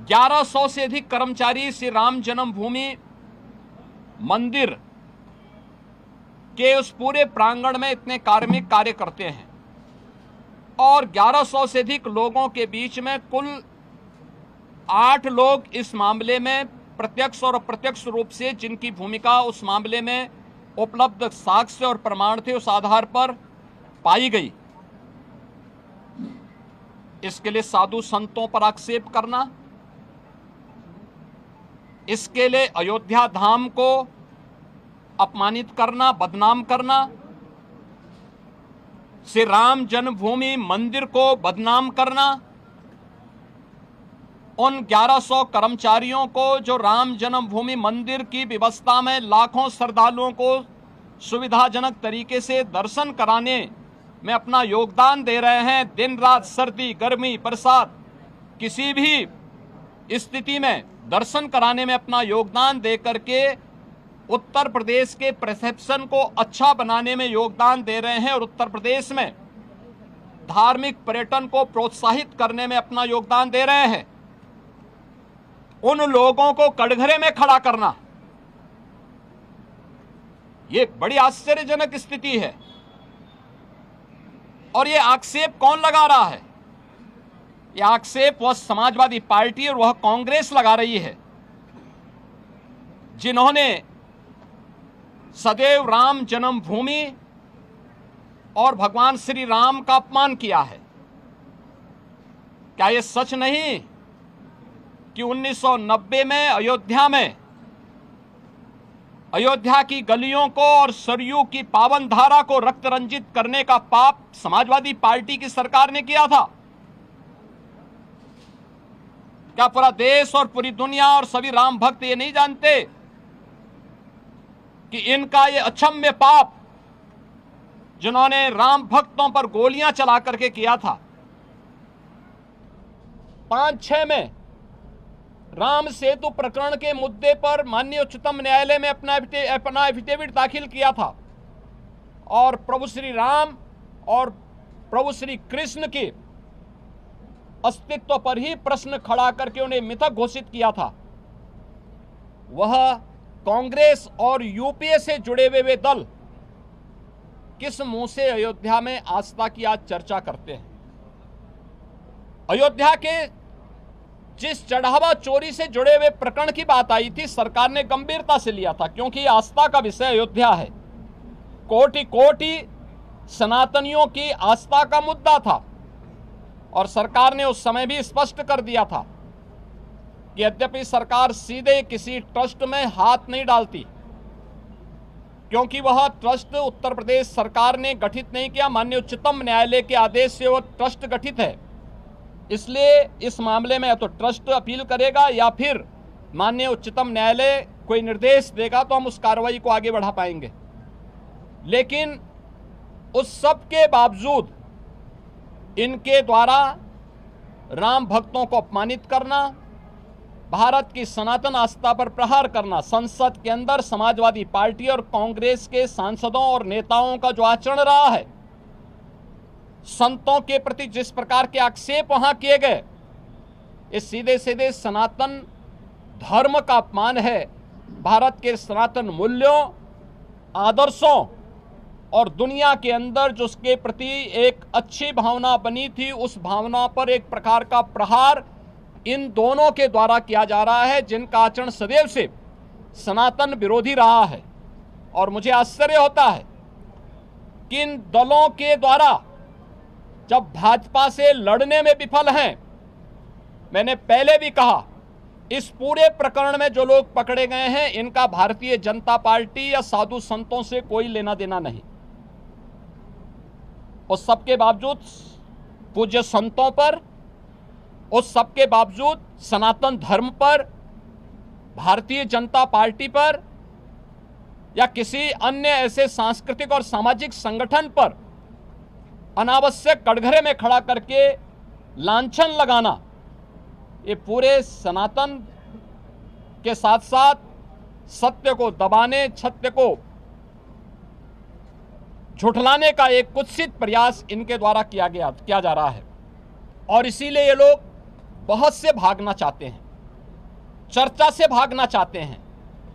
1100 से अधिक कर्मचारी श्री राम जन्मभूमि मंदिर के उस पूरे प्रांगण में इतने कार्मिक कार्य करते हैं और 1100 से अधिक लोगों के बीच में कुल 8 लोग इस मामले में प्रत्यक्ष और अप्रत्यक्ष रूप से जिनकी भूमिका उस मामले में उपलब्ध साक्ष्य और प्रमाण थे उस आधार पर पाई गई। इसके लिए साधु संतों पर आक्षेप करना, इसके लिए अयोध्या धाम को अपमानित करना, बदनाम करना, श्री राम जन्मभूमि मंदिर को बदनाम करना, उन 1100 कर्मचारियों को जो राम जन्मभूमि मंदिर की व्यवस्था में लाखों श्रद्धालुओं को सुविधाजनक तरीके से दर्शन कराने में अपना योगदान दे रहे हैं, दिन रात सर्दी गर्मी बरसात किसी भी स्थिति में दर्शन कराने में अपना योगदान दे करके उत्तर प्रदेश के परसेप्शन को अच्छा बनाने में योगदान दे रहे हैं और उत्तर प्रदेश में धार्मिक पर्यटन को प्रोत्साहित करने में अपना योगदान दे रहे हैं, उन लोगों को कटघरे में खड़ा करना, ये बड़ी आश्चर्यजनक स्थिति है। और ये आक्षेप कौन लगा रहा है? ये आक्षेप वह समाजवादी पार्टी और वह कांग्रेस लगा रही है, जिन्होंने सदैव राम जन्मभूमि और भगवान श्री राम का अपमान किया है। क्या यह सच नहीं कि 1990 में अयोध्या की गलियों को और सरयू की पावन धारा को रक्त रंजित करने का पाप समाजवादी पार्टी की सरकार ने किया था? क्या पूरा देश और पूरी दुनिया और सभी राम भक्त ये नहीं जानते कि इनका ये अक्षम्य पाप जिन्होंने राम भक्तों पर गोलियां चला करके किया था? 5-6 में राम सेतु प्रकरण के मुद्दे पर माननीय उच्चतम न्यायालय में अपना एफिडेविट दाखिल किया था और प्रभु श्री राम और प्रभु श्री कृष्ण के अस्तित्व पर ही प्रश्न खड़ा करके उन्हें मिथक घोषित किया था। वह कांग्रेस और यूपीए से जुड़े हुए दल किस मुंह से अयोध्या में आस्था की आज चर्चा करते हैं? अयोध्या के जिस चढ़ावा चोरी से जुड़े हुए प्रकरण की बात आई थी, सरकार ने गंभीरता से लिया था, क्योंकि आस्था का विषय अयोध्या है। कोटि कोटि सनातनियों की आस्था का मुद्दा था और सरकार ने उस समय भी स्पष्ट कर दिया था कि यद्यपि सरकार सीधे किसी ट्रस्ट में हाथ नहीं डालती, क्योंकि वह ट्रस्ट उत्तर प्रदेश सरकार ने गठित नहीं किया, माननीय उच्चतम न्यायालय के आदेश से वह ट्रस्ट गठित है। इसलिए इस मामले में या तो ट्रस्ट अपील करेगा या फिर माननीय उच्चतम न्यायालय कोई निर्देश देगा तो हम उस कार्रवाई को आगे बढ़ा पाएंगे। लेकिन उस सब के बावजूद इनके द्वारा राम भक्तों को अपमानित करना, भारत की सनातन आस्था पर प्रहार करना, संसद के अंदर समाजवादी पार्टी और कांग्रेस के सांसदों और नेताओं का जो आचरण रहा है, संतों के प्रति जिस प्रकार के आक्षेप वहां किए गए, इस सीधे सीधे सनातन धर्म का अपमान है। भारत के सनातन मूल्यों, आदर्शों और दुनिया के अंदर जो उसके प्रति एक अच्छी भावना बनी थी, उस भावना पर एक प्रकार का प्रहार इन दोनों के द्वारा किया जा रहा है, जिनका आचरण सदैव से सनातन विरोधी रहा है। और मुझे आश्चर्य होता है कि इन दलों के द्वारा जब भाजपा से लड़ने में विफल हैं, मैंने पहले भी कहा, इस पूरे प्रकरण में जो लोग पकड़े गए हैं इनका भारतीय जनता पार्टी या साधु संतों से कोई लेना देना नहीं। उस सबके बावजूद पूज्य संतों पर, उस सबके बावजूद सनातन धर्म पर, भारतीय जनता पार्टी पर या किसी अन्य ऐसे सांस्कृतिक और सामाजिक संगठन पर अनावश्यक कटघरे में खड़ा करके लांछन लगाना, ये पूरे सनातन के साथ साथ सत्य को दबाने, सत्य को झुठलाने का एक कुत्सित प्रयास इनके द्वारा किया जा रहा है। और इसीलिए ये लोग बहुत से भागना चाहते हैं। चर्चा से भागना चाहते हैं।